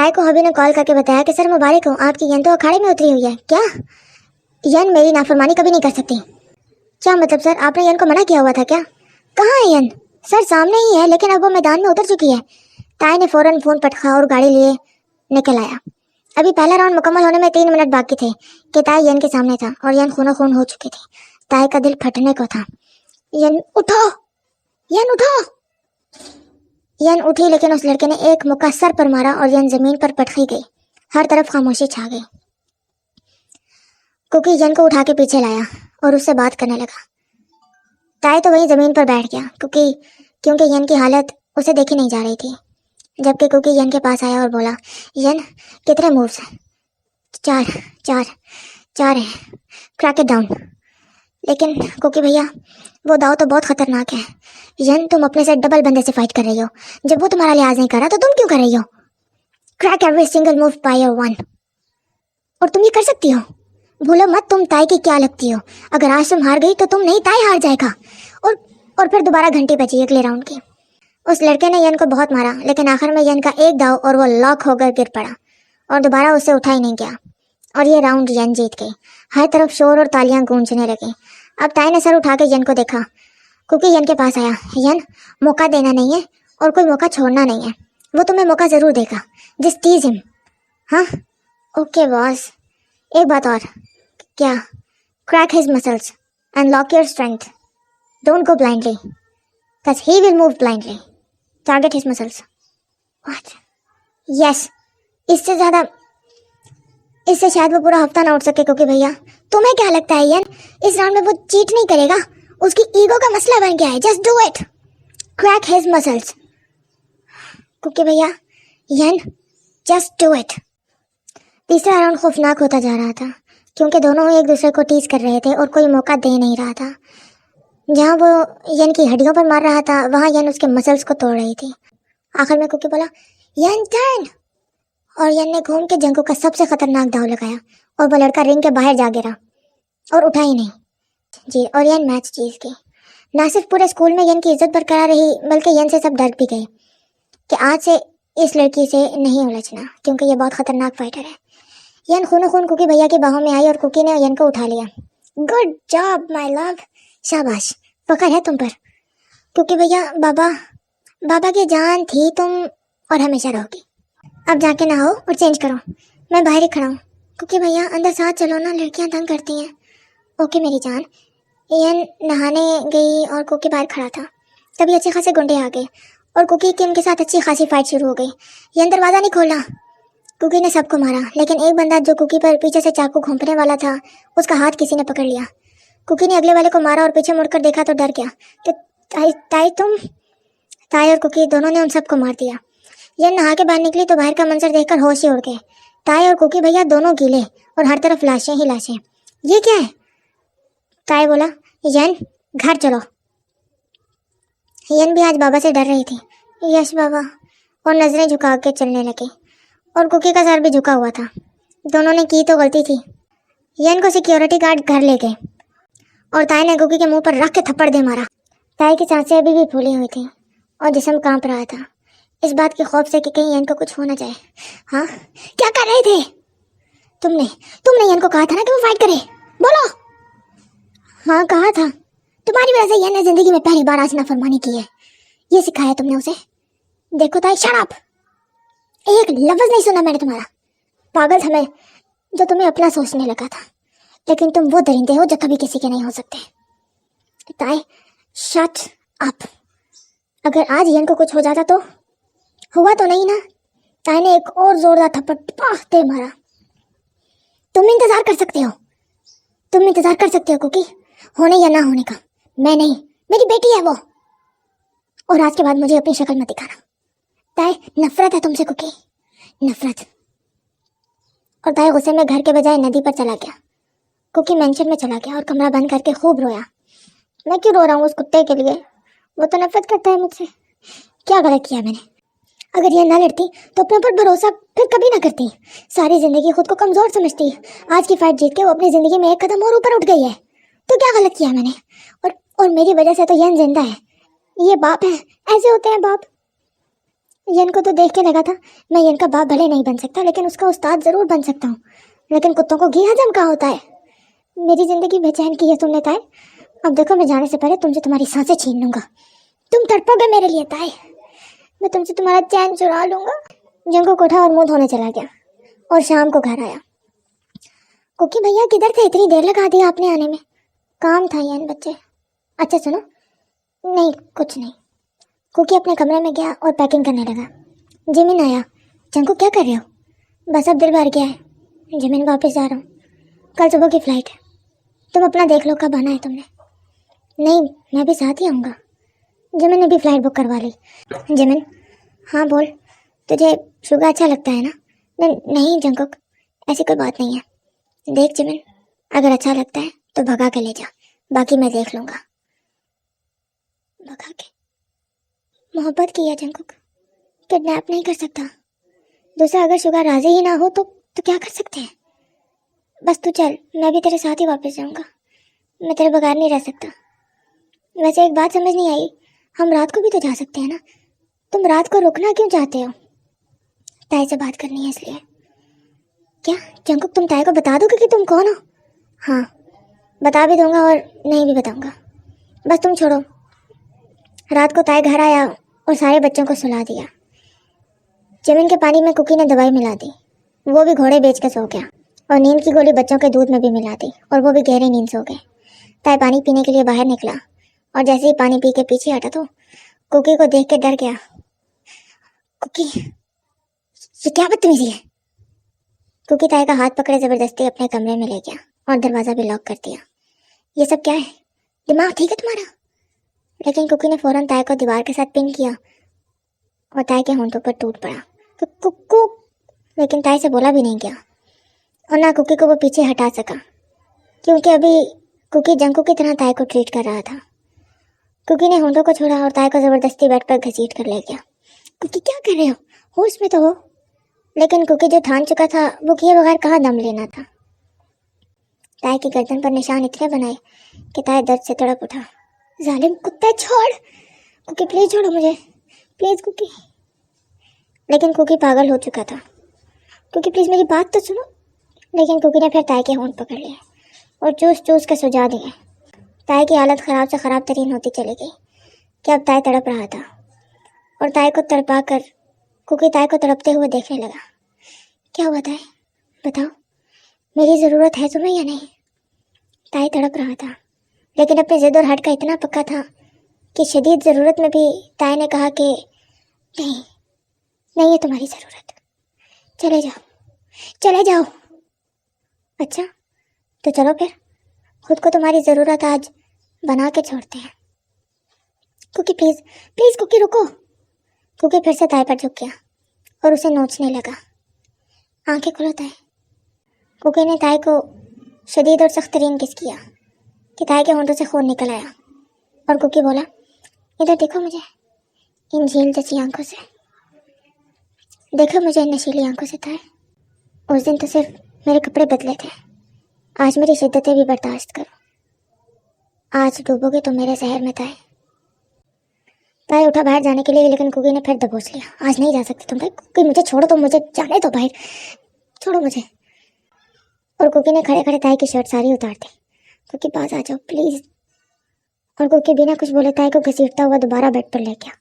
ताई को हबी ने कॉल करके बताया कि सर मुबारक हो, आपकी यन तो अखाड़े में उतरी हुई है। क्या? यन मेरी नाफरमानी कभी नहीं कर सकती। क्या मतलब सर, आपने यन को मना किया हुआ था क्या? कहाँ है यन? सर सामने ही है, लेकिन अब वो मैदान में उतर चुकी है। ताई ने फौरन फोन पटका और गाड़ी लिए निकल आया। अभी पहला राउंड मुकम्मल होने में 3 मिनट बाकी थे कि ताई यन के सामने था और यन खूनो खून हो चुकी थी। ताई का दिल फटने को था। यन उठो, यन उठो। यन उठी, लेकिन उस लड़के ने एक मुक्का सर पर मारा और यन जमीन पर पटकी गई। हर तरफ खामोशी छा गई। कुकी यन को उठा के पीछे लाया और उससे बात करने लगा। ताई तो वहीं जमीन पर बैठ गया क्योंकि यन की हालत उसे देखी नहीं जा रही थी। जबकि कुकी यन के पास आया और बोला, यन कितने मूव्स हैं? 4 है, क्रैक इट डाउन। लेकिन कुकी भैया, वो दाव तो बहुत खतरनाक है। यन तुम अपने से डबल बंदे से फाइट कर रही हो। जब वो तुम्हारा लिहाज नहीं कर रहा तो तुम क्यों कर रही हो? Crack every single move by your one. और तुम ये कर सकती हो। भूलो मत तुम ताई की क्या लगती हो। अगर आज तुम हार गई तो तुम नहीं, ताई हार जाएगा। और फिर दोबारा घंटी बजी अगले राउंड की। उस लड़के ने यन को बहुत मारा, लेकिन आखिर में यन का एक दाव और वो लॉक होकर गिर पड़ा और दोबारा उसे उठा ही नहीं गया। और ये राउंड यन जीत गई। हर तरफ शोर और तालियां गूंजने लगी। अब ताई ने सर उठा के यन को देखा। कुकी यन के पास आया। यन, मौका देना नहीं है और कोई मौका छोड़ना नहीं है। वो तुम्हें मौका जरूर देगा। Just tease him. हाँ ओके बॉस। एक बात और। क्या? Crack his muscles and lock your strength. Don't go blindly, cause he will move blindly. Target his muscles. What? Yes. इससे शायद वो पूरा हफ्ता ना उठ सके। क्योंकि भैया, तुम्हें क्या लगता है यन इस राउंड में वो चीट नहीं करेगा? उसकी ईगो का मसला बन गया है। Just do it, crack his muscles. क्योंकि भैया, यन जस्ट डू इट। तीसरा राउंड खौफनाक होता जा रहा था क्योंकि दोनों एक दूसरे को टीज कर रहे थे और कोई मौका दे नहीं रहा था। जहाँ वो यन की हड्डियों पर मार रहा था, वहाँ यन उसके मसल्स को तोड़ रही थी। आखिर में कुकी बोला, यन टर्न। और यन ने घूम के जंगू का सबसे खतरनाक दाव लगाया और वो लड़का रिंग के बाहर जा गिरा और उठा ही नहीं। जी, और यन मैच जीत गई। ना सिर्फ पूरे स्कूल में यन की इज्जत बरकरार रही, बल्कि यन से सब डर भी गए कि आज से इस लड़की से नहीं उलझना, क्योंकि ये बहुत खतरनाक फाइटर है। यन खूनो खून कुकी भैया की बाहों में आई और कुकी ने यन को उठा लिया। Good job my love. शाबाश, पकड़ है तुम पर। क्योंकि भैया, बाबा की जान थी तुम और हमेशा रहोगी। अब जाके नहाओ और चेंज करो, मैं बाहर ही खड़ा हूँ। क्योंकि भैया अंदर साथ चलो ना, लड़कियां तंग करती हैं। ओके मेरी जान। यन नहाने गई और कुकी बाहर खड़ा था। तभी अच्छे खासे गुंडे आ गए और कुकी की उनके साथ अच्छी खासी फाइट शुरू हो गई। यन दरवाज़ा नहीं खोला। कुकी ने सबको मारा, लेकिन एक बंदा जो कुकी पर पीछे से चाकू घोंपने वाला था, उसका हाथ किसी ने पकड़ लिया। कुकी ने अगले वाले को मारा और पीछे मुड़कर देखा तो डर गया कि ताई और कुकी दोनों ने उन सबको मार दिया। यन नहा के बाहर निकली तो बाहर का मंजर देखकर होश ही उड़ गए। ताई और कुकी भैया दोनों गीले और हर तरफ लाशें ही लाशें। ये क्या है? ताई बोला, यन घर चलो। यन भी आज बाबा से डर रही थी। यश बाबा। और नजरें झुका के चलने लगी और कुकी का सर भी झुका हुआ था। दोनों ने की तो गलती थी। यन को सिक्योरिटी गार्ड घर ले गए और ताई ने कुकी के मुंह पर रख के थप्पड़ दे मारा। ताई की सांसें अभी भी फूली हुई थी और जिस्म कांप रहा था, इस बात के खौफ से कि कहीं यन को कुछ हो ना जाए। हाँ, क्या कर रहे थे? तुमने यन को कहा था ना कि वो फाइट करे। बोलो। हाँ कहा था। तुम्हारी वजह से यन ने जिंदगी में पहली बार आज नाफरमानी की है। ये सिखाया तुमने उसे। देखो ताई, शट अप। एक लफ्ज नहीं सुना मैंने तुम्हारा। पागल था मैं जो तुम्हें अपना सोचने लगा था, लेकिन तुम वो दरिंदे हो जो कभी किसी के नहीं हो सकते। ताई शट अप। अगर आज यन को कुछ हो जाता तो? हुआ तो नहीं ना? ताई ने एक और जोरदार थप्पड़ दे मारा। तुम इंतजार कर सकते हो कुकी, होने या ना होने का। मैं नहीं, मेरी बेटी है वो। और आज के बाद मुझे अपनी शक्ल मत दिखाना। ताई, नफरत है तुमसे कुकी, नफरत। और ताई गुस्से में घर के बजाय नदी पर चला गया। कुकी मेंशन में चला गया और कमरा बंद करके खूब रोया। मैं क्यों रो रहा हूँ उस कुत्ते के लिए? वो तो नफरत करता है मुझसे। क्या गलत किया मैंने? अगर यह ना लड़ती तो अपने ऊपर भरोसा फिर कभी ना करती। सारी जिंदगी खुद को कमजोर समझती। आज की फाइट जीत के वो अपनी जिंदगी में एक कदम और ऊपर उठ गई है। तो क्या गलत किया मैंने? और मेरी वजह से तो यन जिंदा है। ये बाप है, ऐसे होते हैं बाप। यन को तो देख के लगा था मैं यन का बाप भले नहीं बन सकता, लेकिन उसका उस्ताद जरूर बन सकता हूँ। लेकिन कुत्तों को घी हजम कहाँ होता है। मेरी जिंदगी बेचैन की है तुमने ताए। अब देखो, मैं जाने से पहले तुमसे तुम्हारी सांसें छीन लूंगा। तुम तड़पोगे मेरे लिए ताए। मैं तुमसे तुम्हारा चैन चुरा लूंगा। जंगू को उठा और मुंह धोने चला गया और शाम को घर आया। कुकी भैया किधर थे, इतनी देर लगा दी आपने आने में? काम था यान बच्चे। अच्छा सुनो, नहीं कुछ नहीं। कुकी अपने कमरे में गया और पैकिंग करने लगा। जिमिन आया। जंगू क्या कर रहे हो? बस अब दिल भर गया है। जिमिन वापस जा रहा हूँ, कल सुबह की फ्लाइट है। तुम अपना देख लो कब आना है तुमने। नहीं, मैं भी साथ ही आऊँगा। जिमिन ने भी फ्लाइट बुक करवा ली। जिमिन, हाँ बोल। तुझे शुगर अच्छा लगता है ना? नहीं जंकुक, ऐसी कोई बात नहीं है। देख जिमिन, अगर अच्छा लगता है तो भगा के ले जा, बाकी मैं देख लूँगा। भगा के? मोहब्बत की है जंकुक, किडनैप नहीं कर सकता। दूसरा, अगर शुगर राजी ही ना हो तो क्या कर सकते हैं? बस तू चल, मैं भी तेरे साथ ही वापस जाऊंगा। मैं तेरे बगैर नहीं रह सकता। वैसे एक बात समझ नहीं आई, हम रात को भी तो जा सकते हैं ना? तुम रात को रुकना क्यों चाहते हो? ताई से बात करनी है इसलिए। क्या जंकुक, तुम ताई को बता दोगे कि तुम कौन हो? हाँ, बता भी दूंगा और नहीं भी बताऊंगा। बस तुम छोड़ो। रात को ताई घर आया और सारे बच्चों को सुला दिया। जमीन के पानी में कुकी ने दवाई मिला दी, वो भी घोड़े बेच के सो गया। और नींद की गोली बच्चों के दूध में भी मिला दी और वो भी गहरी नींद सो गए। ताई पानी पीने के लिए बाहर निकला और जैसे ही पानी पी के पीछे हटा तो कुकी को देख के डर गया। कुकी, ये क्या बदतमीजी है? कुकी ताई का हाथ पकड़े जबरदस्ती अपने कमरे में ले गया और दरवाजा भी लॉक कर दिया। ये सब क्या है? दिमाग ठीक है तुम्हारा? लेकिन कुकी ने फौरन ताई को दीवार के साथ पिन किया और ताई के होंठों पर टूट पड़ा। कुक्कू, लेकिन ताई से बोला भी नहीं गया और ना कुकी को वो पीछे हटा सका, क्योंकि अभी कुकी जंकू की तरह ताई को ट्रीट कर रहा था। कुकी ने होंठों को छोड़ा और ताई को जबरदस्ती बेड पर घसीट कर ले गया। कुकी क्या कर रहे हो? होश में तो हो। लेकिन कुकी जो ठान चुका था वो किए बगैर कहाँ दम लेना था। ताई की गर्दन पर निशान इतने बनाए कि ताई दर्द से तड़प उठा। जालिम कुत्ता, छोड़। कुकी प्लीज छोड़ो मुझे, प्लीज कुकी। लेकिन कुकी पागल हो चुका था। कुकी प्लीज मेरी बात तो सुनो। लेकिन कुकी ने फिर ताई के होंठ पकड़ लिए और चूस चूस के सुझा दिए। ताई की हालत खराब से खराब तरीन होती चली गई कि अब ताई तड़प रहा था और ताई को तड़पा कर कुकी ताई को तड़पते हुए देखने लगा। क्या हुआ ताई, बताओ, मेरी ज़रूरत है तुम्हें या नहीं? ताई तड़प रहा था, लेकिन अपनी जिद और हट का इतना पक्का था कि शदीद ज़रूरत में भी ताई ने कहा कि नहीं, नहीं है तुम्हारी ज़रूरत, चले जाओ, चले जाओ। अच्छा तो चलो फिर, खुद को तुम्हारी ज़रूरत आज बना के छोड़ते हैं। कुकी प्लीज़, प्लीज़ कुकी रुको। कुकी फिर से ताई पर झुक गया और उसे नोचने लगा। आंखें खुलो ताई। कुकी ने ताई को शदीद और सख्त तरीन किस किया कि ताई के होंठों से खून निकल आया और कुकी बोला, इधर देखो मुझे, इन झील जैसी आंखों से देखो मुझे, इन नशीली आंखों से ताई। उस दिन तो सिर्फ मेरे कपड़े बदले थे, आज मेरी शिद्दतें भी बर्दाश्त करो। आज डूबोगे तो मेरे जहर में ताई। ताई उठा बाहर जाने के लिए, लेकिन कुकी ने फिर दबोच लिया। आज नहीं जा सकती तुम ताई। कुकी मुझे छोड़ो, तो मुझे जाने दो बाहर, छोड़ो मुझे। और कुकी ने खड़े खड़े ताई की शर्ट सारी उतार दी। कुकी पास आ जाओ प्लीज। और कुकी बिना कुछ बोले ताई को घसीटता हुआ दोबारा बेड पर ले गया।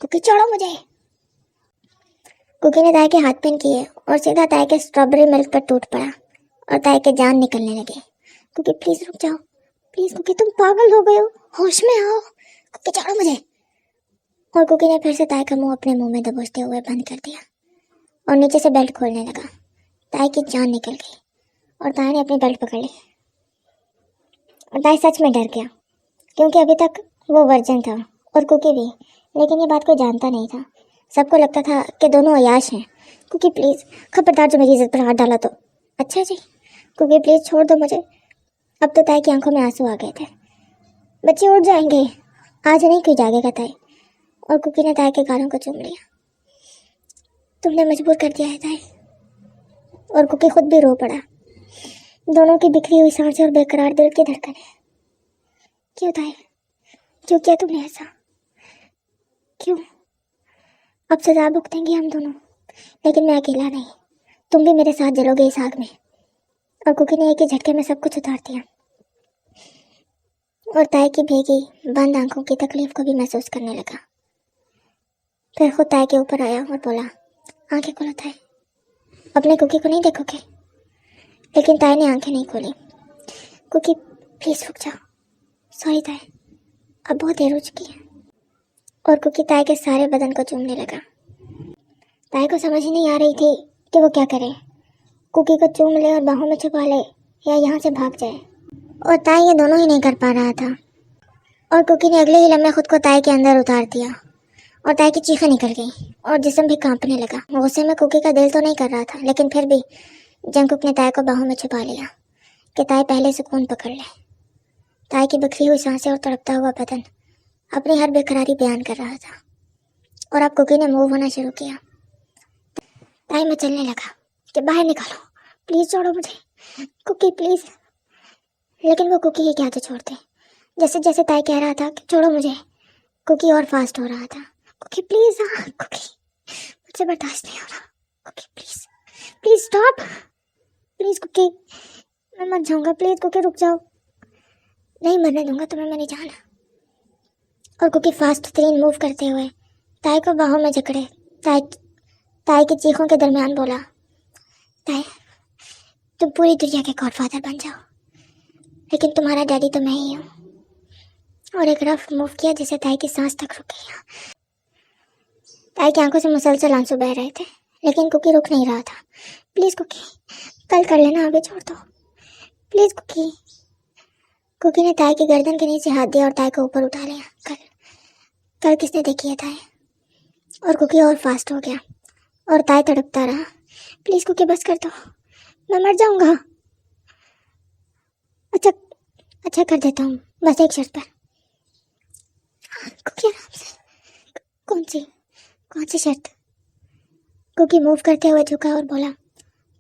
कुकी छोड़ो मुझे। कुकी ने ताई के हाथ पिन किए और सीधा ताई के स्ट्रॉबेरी मिल्क पर टूट पड़ा और ताई के जान निकलने लगे। कुकी प्लीज रुक जाओ, प्लीज कुकी, तुम पागल हो गए हो, होश में आओ। कुकी छोड़ो मुझे। और कुकी ने फिर से ताई का मुंह अपने मुंह में दबोचते हुए बंद कर दिया और नीचे से बेल्ट खोलने लगा। ताई की जान निकल गई और ताई ने अपनी बेल्ट पकड़ ली और ताई सच में डर गया, क्योंकि अभी तक वो वर्जिन था और कुकी भी, लेकिन ये बात कोई जानता नहीं था। सबको लगता था कि दोनों अयाश हैं। कुकी प्लीज़, खबरदार जो मेरी इज्जत पर हाथ डाला तो। अच्छा जी, कुकी प्लीज़ छोड़ दो मुझे। अब तो ताई की आंखों में आंसू आ गए थे। बच्चे उठ जाएंगे, आज नहीं कोई जागेगा ताई। और कुकी ने ताई के गालों को चूम लिया। तुमने मजबूर कर दिया है ताई। और कुकी खुद भी रो पड़ा। दोनों की बिखरी हुई सांसें और बेकरार दिल की धड़कनें। क्यों ताई, क्यों किया तुमने ऐसा? क्यों? अब सजा भुगतेंगे हम दोनों, लेकिन मैं अकेला नहीं, तुम भी मेरे साथ जलोगे इस आग में। और कुकी ने एक ही झटके में सब कुछ उतार दिया और ताई की भीगी बंद आंखों की तकलीफ को भी महसूस करने लगा। फिर खुद ताई के ऊपर आया और बोला, आंखें खोलो ताई, अपने कुकी को नहीं देखोगे? लेकिन ताई ने आंखें नहीं खोली। कुकी प्लीज रुक जाओ, सॉरी ताई, अब बहुत देर हो चुकी है। और कुकी ताई के सारे बदन को चूमने लगा। ताई को समझ ही नहीं आ रही थी कि वो क्या करे, कुकी को चूम ले और बाहों में छुपा ले या यहाँ से भाग जाए। और ताई ये दोनों ही नहीं कर पा रहा था। और कुकी ने अगले ही लम्हे खुद को ताई के अंदर उतार दिया और ताई की चीखें निकल गई और जिस्म भी कांपने लगा। गुस्से में कुकी का दिल तो नहीं कर रहा था, लेकिन फिर भी जंकुक ने ताई को बाहों में छुपा लिया कि ताई पहले सुकून पकड़ ले। ताई की बिखरी हुई सांसें और तड़पता हुआ बदन अपनी हर बेकरारी बयान कर रहा था। और अब कुकी ने मूव होना शुरू किया। ताई में चलने लगा कि बाहर निकालो, प्लीज छोड़ो मुझे कुकी प्लीज। लेकिन वो कुकी ही क्या तो छोड़ते। जैसे जैसे ताई कह रहा था कि छोड़ो मुझे, कुकी और फास्ट हो रहा था। कुकी प्लीज, हाँ कुकी, मुझसे बर्दाश्त नहीं हो रहा, Cookie please please stop, please Cookie, मैं मर जाऊंगा, प्लीज कुकी रुक जाओ, नहीं मरने दूंगा तुम्हें मेरी जान। और कुकी फास्ट तरीन मूव करते हुए ताई को बाहों में जकड़े ताई की चीखों के दरमियान बोला, ताई तुम पूरी दुनिया के गॉडफादर बन जाओ, लेकिन तुम्हारा डैडी तो मैं ही हूँ। और एक रफ मूव किया जिसे ताई की सांस तक रुक गई। ताई की आंखों से मुसलसल आंसू बह रहे थे, लेकिन कुकी रुक नहीं रहा था। प्लीज कुकी, कल कर लेना, अभी छोड़ दो प्लीज कुकी। कुकी ने ताई की गर्दन के नीचे हाथ दिया और ताई को ऊपर उठा लिया। कल किसने देखी है ताई? और कुकी और फास्ट हो गया और ताई तड़पता रहा, प्लीज कुकी बस कर दो, मैं मर जाऊंगा। अच्छा कर देता हूँ, बस एक शर्त पर। कुकी आराम से। कौन सी शर्त? कुकी मूव करते हुए झुका और बोला,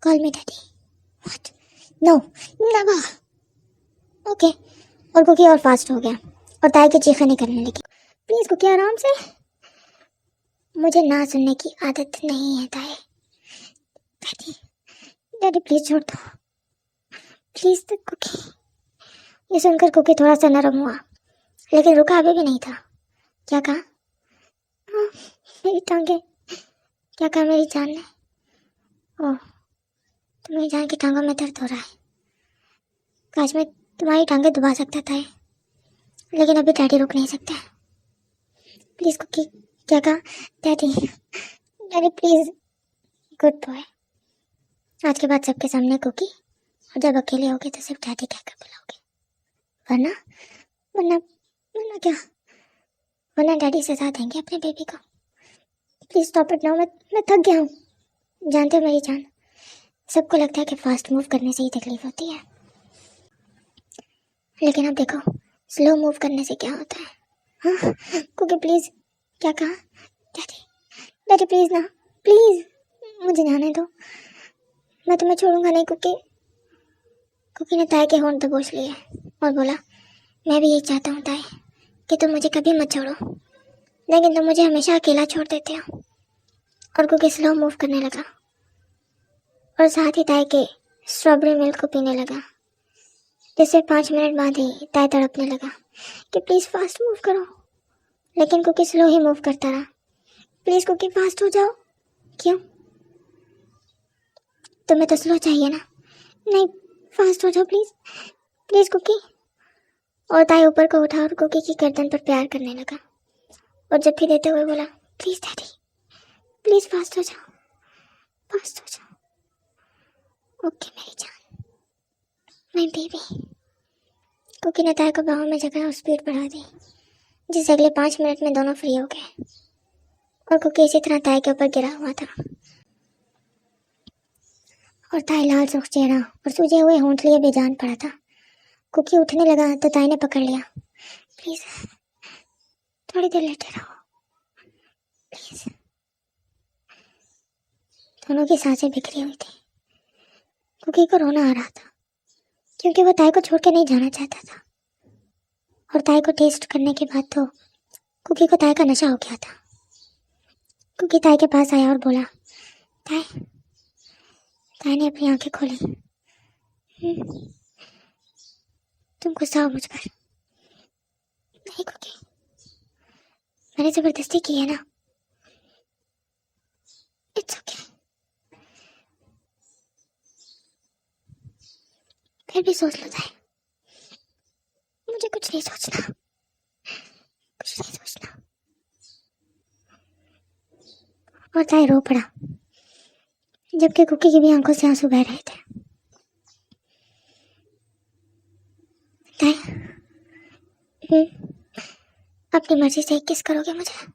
call me daddy. What? No never. Okay. और कुकी और फास्ट हो गया और ताई की चीखें निकलने लगी, प्लीज कुकी आराम से। मुझे ना सुनने की आदत नहीं है ताई। डैडी प्लीज छोड़ दो प्लीज कुकी। ये सुनकर कुकी थोड़ा सा नरम हुआ, लेकिन रुका अभी भी नहीं था। क्या कहा? हाँ, मेरी टांगे। क्या कहा मेरी जान ने? ओह, तुम्हारी जान की टांगों में दर्द हो रहा है। काश मैं तुम्हारी टांगे दबा सकता था, लेकिन अभी डैडी रुक नहीं सकते। Please Cookie. क्या कहा? Daddy please. Good boy. आज के बाद सबके सामने कुकी, और जब अकेले होगे तो सिर्फ डैडी कहकर बुलाओगे, वरना क्या? वरना डैडी सजा देंगे अपने बेबी को। प्लीज स्टॉप इट नाउ, मैं थक गया हूँ। जानते हो मेरी जान, सबको लगता है कि फास्ट मूव करने से ही तकलीफ होती है, लेकिन अब देखो स्लो मूव करने से क्या होता है। हाँ कुकी प्लीज। क्या कहा? डैडी प्लीज ना, प्लीज मुझे जाने दो, मैं तुम्हें छोड़ूंगा नहीं कुकी। कुकी ने ताई के होंठ दबोच लिए और बोला, मैं भी यही चाहता हूँ ताई कि तुम मुझे कभी मत छोड़ो, लेकिन तुम मुझे हमेशा अकेला छोड़ देते हो। और कुकी स्लो मूव करने लगा और साथ ही ताई के स्ट्रॉबेरी मिल्क को पीने लगा, जिससे 5 मिनट बाद ही ताई तड़पने लगा कि प्लीज फास्ट मूव करो, लेकिन कुकी स्लो ही मूव करता रहा। प्लीज कुकी फास्ट हो जाओ। क्यों? तुम्हें तो स्लो चाहिए ना? नहीं, फास्ट हो जाओ प्लीज, प्लीज कुकी। और ताई ऊपर को उठा और कुकी की गर्दन पर प्यार करने लगा और जब भी देते हुए बोला, प्लीज डैडी प्लीज फास्ट हो जाओ, फास्ट हो जाओ। ओके मेरी जान, माय बेबी। कुकी ने ताई को बाहों में जकड़ा और स्पीड बढ़ा दी, जिससे अगले 5 मिनट में दोनों फ्री हो गए और कुकी इसी तरह ताई के ऊपर गिरा हुआ था। और ताई लाल सुर्ख चेहरा और सूजे हुए होंठ लिए बेजान पड़ा था। कुकी उठने लगा तो ताई ने पकड़ लिया, प्लीज थोड़ी देर लेटे रहो प्लीज। दोनों की सांसें बिखरी हुई थी। कुकी को रोना आ रहा था, क्योंकि वो ताई को छोड़ के नहीं जाना चाहता था। और ताई को टेस्ट करने के बाद तो कुकी को ताई का नशा हो गया था। कुकी ताई के पास आया और बोला, ताई। ताई ने अपनी आंखें खोली। तुम गुस्सा हो मुझ पर? नहीं कुकी, मैंने जबरदस्ती की है ना। It's okay. फिर भी सोच लो ताई, मुझे कुछ नहीं सोचना, कुछ नहीं सोचना। और ताई रो पड़ा, जबकि कुकी की भी आंखों से आंसू बह रहे थे। ताई, अपनी मर्जी से किस करोगे मुझे?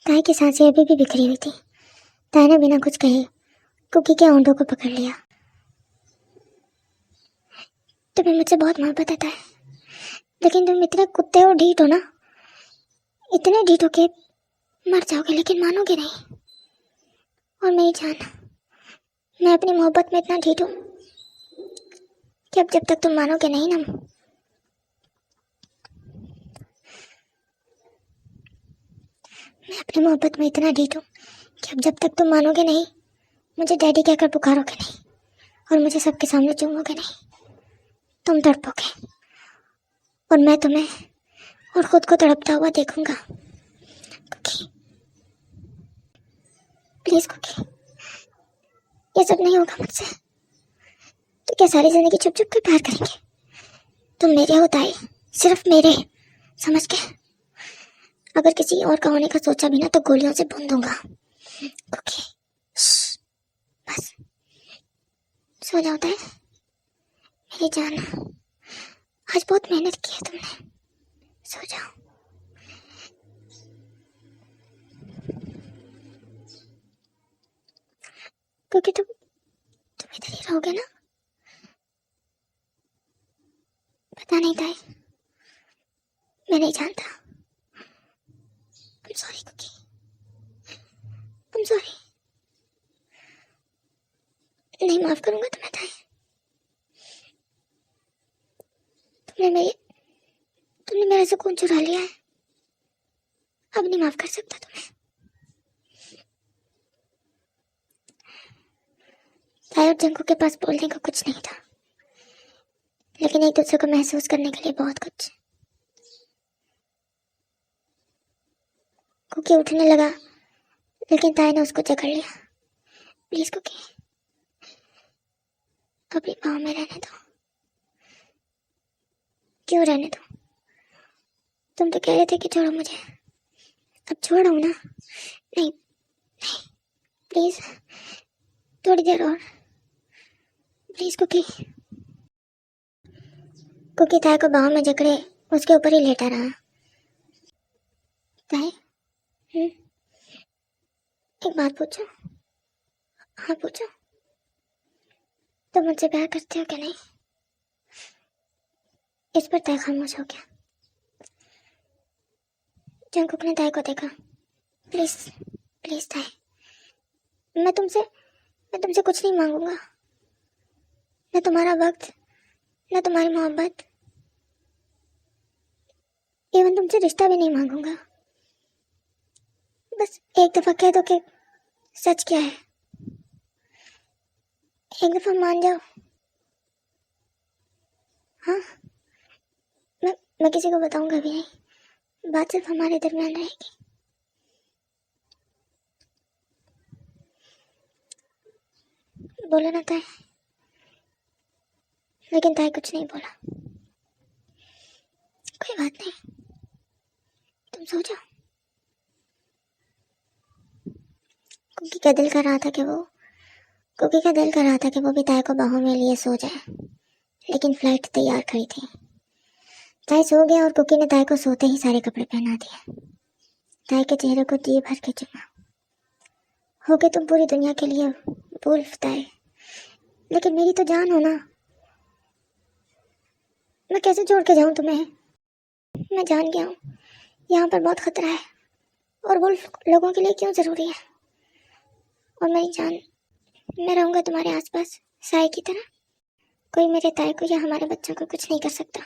ताई की सांसें अभी भी बिखरी हुई थी। ताई ने बिना कुछ कहे कुकी के होंठों को पकड़ लिया। तुम्हें मुझसे बहुत मोहब्बत आता है, लेकिन तुम इतने कुत्ते और ढीठ हो ना, इतने ढीठ हो के मर जाओगे लेकिन मानोगे नहीं। और मेरी जान, मैं अपनी मोहब्बत में इतना ढीठ हूँ कि अब जब तक तुम मानोगे नहीं ना, मैं अपनी मोहब्बत में इतना ढीठ हूँ कि अब जब तक तुम मानोगे नहीं, मुझे डैडी कहकर पुकारोगे नहीं और मुझे सबके सामने चूमोगे नहीं, तुम तड़पोगे और मैं तुम्हें और खुद को तड़पता हुआ देखूंगा। कुकी, प्लीज कुकी, ये सब नहीं होगा मुझसे। तो क्या सारी जिंदगी चुप चुप के प्यार करेंगे? तुम मेरे हो ताई, सिर्फ मेरे, समझ के? अगर किसी और का होने का सोचा भी ना तो गोलियों से भून दूंगा। कुकी, बस सो जाओ ताई, मेरी जान। आज बहुत मेहनत की है तुमने, सो जाओ। क्योंकि तुम इधर ही रहोगे ना? पता नहीं ताई, मैं नहीं जानता। I'm sorry cookie, I'm sorry। नहीं माफ करूंगा तुम्हें ताई। तुमने मेरा सुकून चुरा लिया है, अब नहीं माफ कर सकता तुम्हें। ताई और जंकू के पास बोलने का कुछ नहीं था, लेकिन एक दूसरे को महसूस करने के लिए बहुत कुछ। कुकी उठने लगा, लेकिन ताई ने उसको जकड़ लिया। प्लीज कुकी, अपनी पाँव में रहने दो। क्यों रहने दो? तुम तो कह रहे थे कि छोड़ो मुझे, अब छोड़ो ना। नहीं नहीं, प्लीज थोड़ी देर और, प्लीज कुकी। कुकी ताई को बाहों में जकड़े उसके ऊपर ही लेटा रहा। ताई, एक बात पूछो? हाँ पूछो। तुम मुझसे प्यार करते हो क्या? नहीं? इस पर ताई खामोश हो गया। जंकुक ने ताई को देखा। प्लीज प्लीज ताई, मैं तुमसे कुछ नहीं मांगूंगा, न तुम्हारा वक्त, न तुम्हारी मोहब्बत, इवन तुमसे रिश्ता भी नहीं मांगूंगा। बस एक दफा कह दो कि सच क्या है, एक दफा मान जाओ। हाँ, मैं किसी को बताऊंगा भी नहीं, बात सिर्फ हमारे दरमियान रहेगी। बोलो ना ताई। लेकिन ताई कुछ नहीं बोला। कोई बात नहीं, तुम सो जाओ। कुकी का दिल कर रहा था कि वो भी ताई को बाहों में लिए सो जाए, लेकिन फ्लाइट तैयार खड़ी थी। ताई सो गया और कुकी ने ताई को सोते ही सारे कपड़े पहना दिए। ताई के चेहरे को जी भर के चुमा। हो गए तुम पूरी दुनिया के लिए वुल्फ ताई, लेकिन मेरी तो जान हो ना। मैं कैसे छोड़ के जाऊं तुम्हें? मैं जान गया हूँ यहाँ पर बहुत खतरा है, और वुल्फ लोगों के लिए क्यों जरूरी है। और मेरी जान, मैं रहूंगा तुम्हारे आसपास साय की तरह। कोई मेरे ताई को या हमारे बच्चों को कुछ नहीं कर सकता,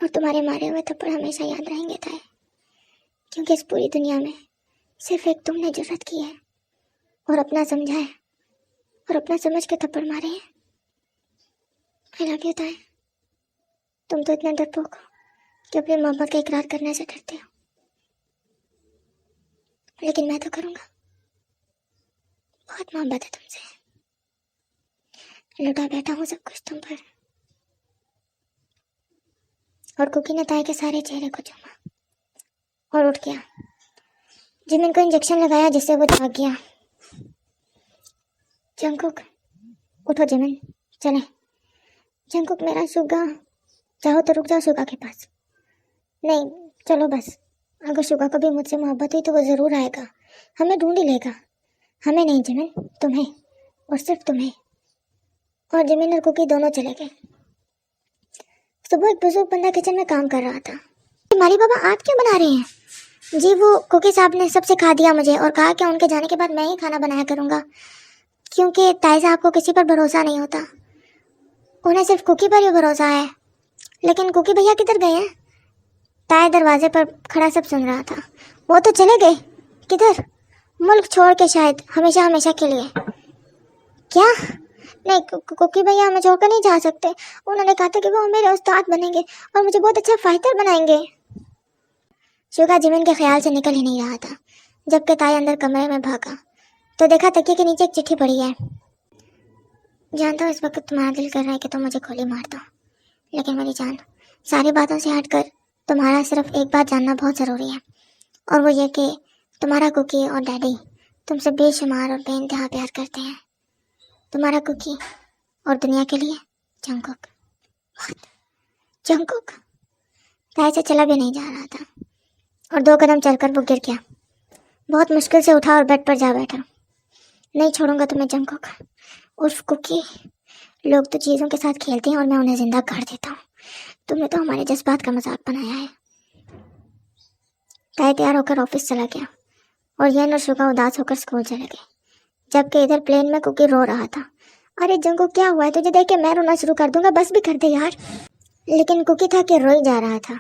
और तुम्हारे मारे हुए थप्पड़ हमेशा याद रहेंगे ताई। क्योंकि इस पूरी दुनिया में सिर्फ एक तुमने जरूरत की है और अपना समझा है और अपना समझ के थप्पड़ मारे हैं। आई लव यू ताई। तुम तो इतना डरपोक हो कि अपनी मोहब्बत का इकरार करने से डरते हो, लेकिन मैं तो करूँगा। बहुत मोहब्बत है तुमसे, लुटा बैठा हूँ सब कुछ तुम पर। और कुकी ने ताई के सारे चेहरे को चूमा और उठ गया। जिमिन को इंजेक्शन लगाया जिससे वो जाग गया। जंकुक उठो जिमिन, चले। जंकुक मेरा शुगा, चाहो तो रुक जाओ शुगा के पास। नहीं चलो बस, अगर शुगा को भी मुझसे मोहब्बत हुई तो वो ज़रूर आएगा, हमें ढूंढ ही लेगा। हमें नहीं जिमिन, तुम्हें, और सिर्फ तुम्हें। और जिमिन और कुकी दोनों चले गए। सुबह एक बुजुर्ग बंदा किचन में काम कर रहा था। माली बाबा आप क्यों बना रहे हैं? जी वो कुकी साहब ने सब सिखा दिया मुझे और कहा कि उनके जाने के बाद मैं ही खाना बनाया करूँगा, क्योंकि ताई साहब को किसी पर भरोसा नहीं होता, उन्हें सिर्फ कुकी पर ही भरोसा है। लेकिन कुकी भैया किधर गए हैं? ताई दरवाजे पर खड़ा सब सुन रहा था। वो तो चले गए। किधर? मुल्क छोड़ के शायद, हमेशा हमेशा के लिए। क्या? नहीं कुकी भैया हमें छोड़कर नहीं जा सकते। उन्होंने कहा था कि वो मेरे उस्ताद बनेंगे और मुझे बहुत अच्छा फाइटर बनाएंगे। शुगा जिमिन के ख्याल से निकल ही नहीं रहा था। जबकि ताई अंदर कमरे में भागा तो देखा तकिए के नीचे एक चिट्ठी पड़ी है। जानता हूँ इस वक्त तुम्हारा दिल कर रहा है कि तुम मुझे गोली मार दो, लेकिन मेरी जान, सारी बातों से हटकर तुम्हारा सिर्फ एक बात जानना बहुत ज़रूरी है, और वो ये कि तुम्हारा कुकी और डैडी तुमसे बेशुमार और बेइंतहा प्यार करते हैं। तुम्हारा कुकी और दुनिया के लिए जंकुक। जंकुक ताई से चला भी नहीं जा रहा था और 2 कदम चलकर वो गिर गया। बहुत मुश्किल से उठा और बेड पर जा बैठा। नहीं छोड़ूंगा तुम्हें जंकुक, उर्फ कुकी। लोग तो चीज़ों के साथ खेलते हैं और मैं उन्हें जिंदा कर देता हूँ। तुमने तो हमारे जज्बात का मजाक बनाया है। ताई तैयार होकर ऑफिस चला गया और यन और शुगा उदास होकर स्कूल चले गए, जबकि इधर प्लेन में कुकी रो रहा था। अरे जंकुक क्या हुआ है? तुझे देख के मैं रोना शुरू कर दूंगा, बस भी कर दे यार। लेकिन कुकी था कि रो ही जा रहा था।